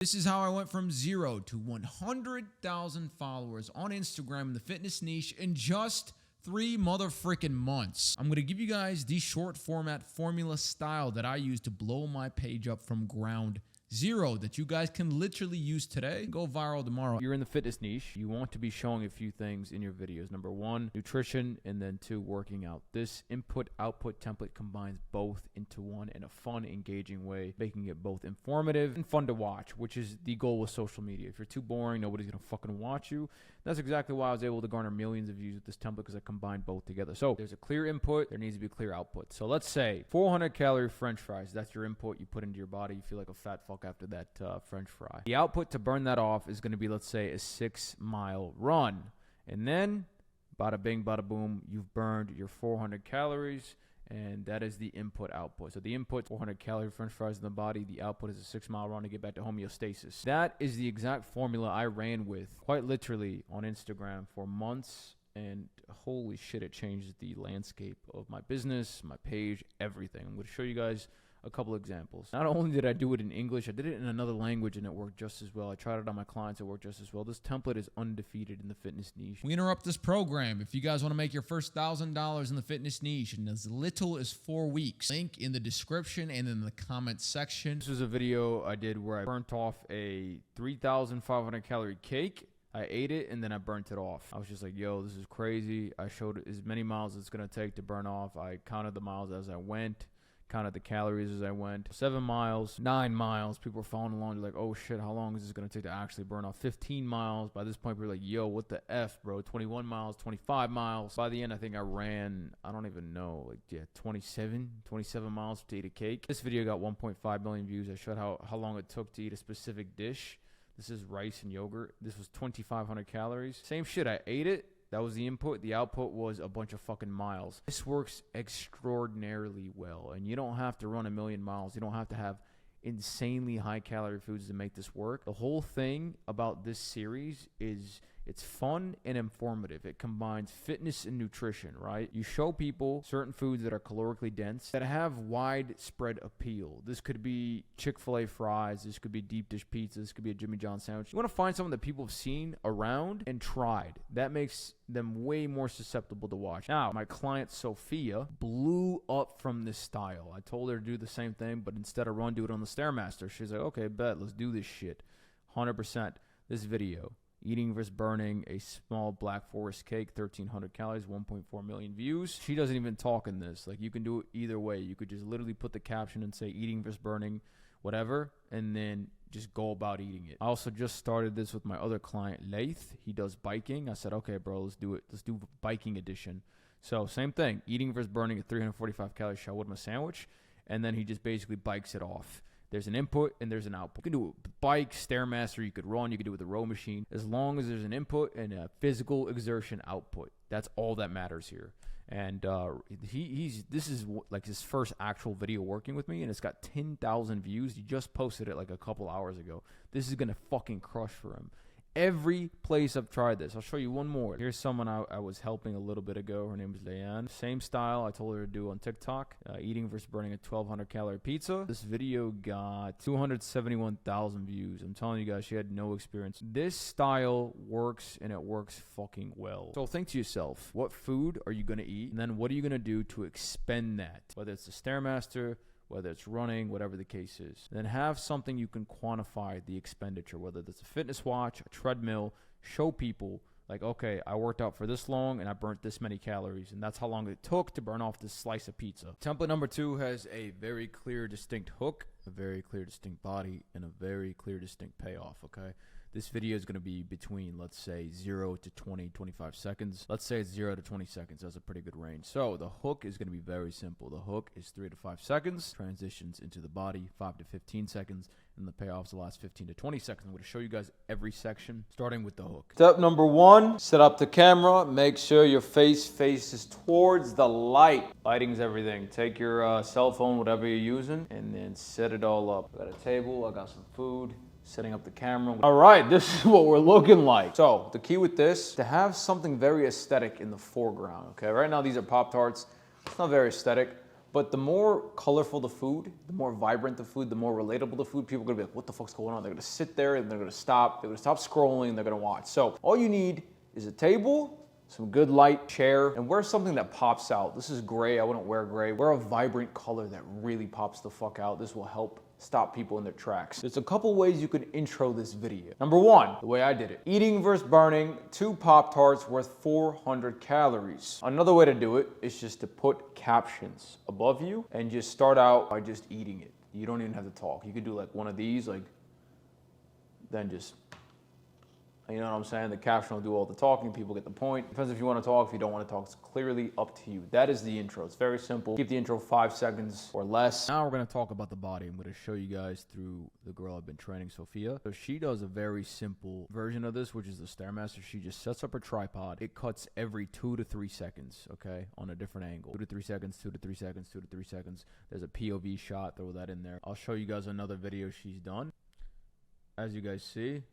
This is how I went from 0 to 100,000 followers on Instagram in the fitness niche in just 3 motherfucking months. I'm gonna give you guys the short format formula style that I use to blow my page up from ground zero that you guys can literally use today and go viral tomorrow. You're in the fitness niche. You want to be showing a few things in your videos. Number 1, nutrition, and then 2, working out. This input-output template combines both into one in a fun, engaging way, making it both informative and fun to watch, which is the goal with social media. If you're too boring, nobody's gonna fucking watch you. That's exactly why I was able to garner millions of views with this template, because I combined both together. So there's a clear input, there needs to be a clear output. So let's say 400 calorie french fries. That's your input. You put into your body. You feel like a fat fuck after that french fry. The output to burn that off is going to be, let's say, a 6-mile run. And then, bada bing, bada boom, you've burned your 400 calories. And that is the input output. So the input, 400 calorie french fries in the body. The output is a 6-mile run to get back to homeostasis. That is the exact formula I ran with, quite literally, on Instagram for months. And holy shit, it changed the landscape of my business, my page, everything. I'm going to show you guys a couple examples. Not only did I do it in English, I did it in another language and it worked just as well. I tried it on my clients, it worked just as well. This template is undefeated in the fitness niche. We interrupt this program if you guys want to make your first $1,000 in the fitness niche in as little as 4 weeks. Link in the description and in the comment section. This was a video I did where I burnt off a 3,500 calorie cake. I ate it and then I burnt it off. I was just like, yo, this is crazy. I showed as many miles as it's going to take to burn off. I counted the miles as I went. Counted the calories as I went. 7 miles, 9 miles. People were following along. They're like, oh shit, how long is this going to take to actually burn off? 15 miles. By this point, we were like, yo, what the F, bro? 21 miles, 25 miles. By the end, I think I ran, I don't even know, like, yeah, 27 miles to eat a cake. This video got 1.5 million views. I showed how long it took to eat a specific dish. This is rice and yogurt. This was 2,500 calories. Same shit. I ate it. That was the input. The output was a bunch of fucking miles. This works extraordinarily well. And you don't have to run 1,000,000 miles. You don't have to have insanely high calorie foods to make this work. The whole thing about this series is it's fun and informative. It combines fitness and nutrition, right? You show people certain foods that are calorically dense, that have widespread appeal. This could be Chick-fil-A fries. This could be deep dish pizza. This could be a Jimmy John's sandwich. You want to find something that people have seen around and tried. That makes them way more susceptible to watch. Now, my client Sophia blew up from this style. I told her to do the same thing, but instead of run, do it on the Stairmaster. She's like, okay, bet, let's do this shit. 100%. This video. Eating versus burning a small Black Forest cake, 1,300 calories, 1.4 million views. She doesn't even talk in this. Like, you can do it either way. You could just literally put the caption and say eating versus burning, whatever, and then just go about eating it. I also just started this with my other client, Laith. He does biking. I said, okay, bro, let's do it. Let's do biking edition. So, same thing. Eating versus burning a 345 calorie shawarma sandwich, and then he just basically bikes it off. There's an input and there's an output. You can do it with bike, Stairmaster, you could run, you could do it with a row machine. As long as there's an input and a physical exertion output. That's all that matters here. And this is like his first actual video working with me, and it's got 10,000 views. He just posted it like a couple hours ago. This is going to fucking crush for him. Every place I've tried this. I'll show you one more. Here's someone I was helping a little bit ago. Her name is Leanne. Same style I told her to do on TikTok. Eating versus burning a 1,200 calorie pizza. This video got 271,000 views. I'm telling you guys, she had no experience. This style works, and it works fucking well. So think to yourself, what food are you going to eat? And then what are you going to do to expend that? Whether it's the Stairmaster, whether it's running, whatever the case is. Then have something you can quantify the expenditure, whether that's a fitness watch, a treadmill. Show people, like, okay, I worked out for this long and I burnt this many calories, and that's how long it took to burn off this slice of pizza. Template number 2 has a very clear, distinct hook, a very clear, distinct body, and a very clear, distinct payoff, okay? This video is going to be between, let's say, 0 to 20, 25 seconds. Let's say it's 0 to 20 seconds. That's a pretty good range. So the hook is going to be very simple. The hook is 3 to 5 seconds, transitions into the body 5 to 15 seconds, and the payoffs the last 15 to 20 seconds. I'm going to show you guys every section, starting with the hook. Step number 1, set up the camera. Make sure your face faces towards the light. Lighting's everything. Take your cell phone, whatever you're using, and then set it all up. I got a table. I got some food. Setting up the camera. All right, this is what we're looking like. So the key with this, to have something very aesthetic in the foreground, okay? Right now, these are Pop-Tarts. It's not very aesthetic. But the more colorful the food, the more vibrant the food, the more relatable the food, people are gonna be like, what the fuck's going on? They're gonna sit there and they're gonna stop scrolling, and they're gonna watch. So all you need is a table, some good light, chair, and wear something that pops out. This is gray, I wouldn't wear gray. Wear a vibrant color that really pops the fuck out. This will help stop people in their tracks. There's a couple ways you could intro this video. Number one, the way I did it. Eating versus burning 2 Pop-Tarts worth 400 calories. Another way to do it is just to put captions above you and just start out by just eating it. You don't even have to talk. You could do like one of these, like, then just, you know what I'm saying? The caption will do all the talking, people get the point. Depends if you want to talk, if you don't want to talk, it's clearly up to you. That is the intro, it's very simple. Keep the intro 5 seconds or less. Now we're going to talk about the body. I'm going to show you guys through the girl I've been training, Sophia. So she does a very simple version of this, which is the Stairmaster. She just sets up her tripod. It cuts every 2 to 3 seconds, okay, on a different angle. 2 to 3 seconds, 2 to 3 seconds, 2 to 3 seconds. There's a POV shot, throw that in there. I'll show you guys another video she's done. As you guys see,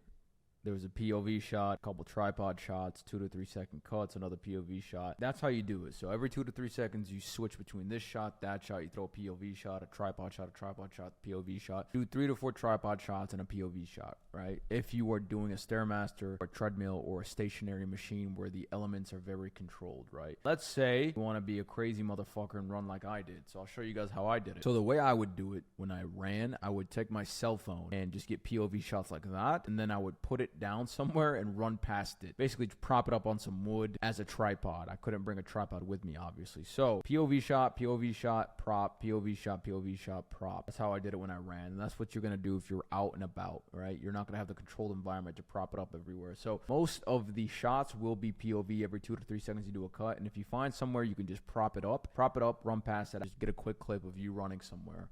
there was a POV shot, a couple tripod shots, 2 to 3 second cuts, another POV shot. That's how you do it. So every 2 to 3 seconds, you switch between this shot, that shot. You throw a POV shot, a tripod shot, POV shot. Do 3 to 4 tripod shots and a POV shot, right? If you are doing a Stairmaster or treadmill or a stationary machine where the elements are very controlled, right? Let's say you want to be a crazy motherfucker and run like I did. So I'll show you guys how I did it. So the way I would do it when I ran, I would take my cell phone and just get POV shots like that. And then I would put it down somewhere and run past it. Basically prop it up on some wood as a tripod. I couldn't bring a tripod with me, obviously. So POV shot, prop, POV shot, prop. That's how I did it when I ran. And that's what you're going to do if you're out and about, right? You're not going to have the controlled environment to prop it up everywhere. So most of the shots will be POV. Every 2 to 3 seconds you do a cut. And if you find somewhere you can just prop it up, run past it, just get a quick clip of you running somewhere.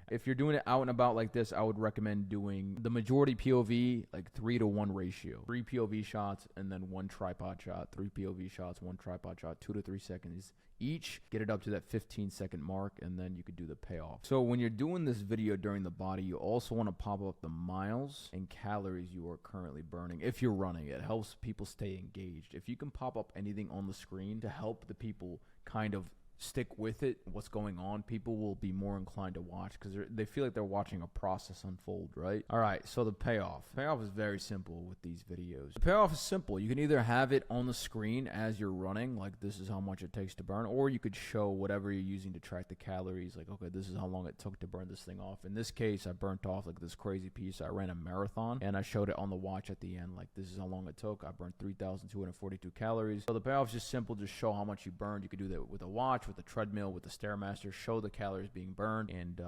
If you're doing it out and about like this, I would recommend doing the majority POV, like 3 to 1 ratio. 3 POV shots and then 1 tripod shot. 3 POV shots, 1 tripod shot, 2 to 3 seconds each. Get it up to that 15-second mark, and then you could do the payoff. So when you're doing this video during the body, you also want to pop up the miles and calories you are currently burning. If you're running, it helps people stay engaged. If you can pop up anything on the screen to help the people kind of stick with it, what's going on, people will be more inclined to watch because they feel like they're watching a process unfold, right? All right, so the payoff. Payoff is very simple with these videos. The payoff is simple. You can either have it on the screen as you're running, like this is how much it takes to burn, or you could show whatever you're using to track the calories, like, okay, this is how long it took to burn this thing off. In this case, I burnt off like this crazy piece. I ran a marathon, and I showed it on the watch at the end, like this is how long it took. I burned 3,242 calories. So the payoff is just simple. Just show how much you burned. You could do that with a watch, with the treadmill, with the Stairmaster, show the calories being burned, and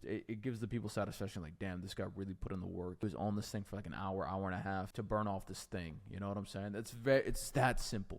it gives the people satisfaction, like, damn, this guy really put in the work. He was on this thing for like an hour and a half to burn off this thing. You know what I'm saying? It's that simple.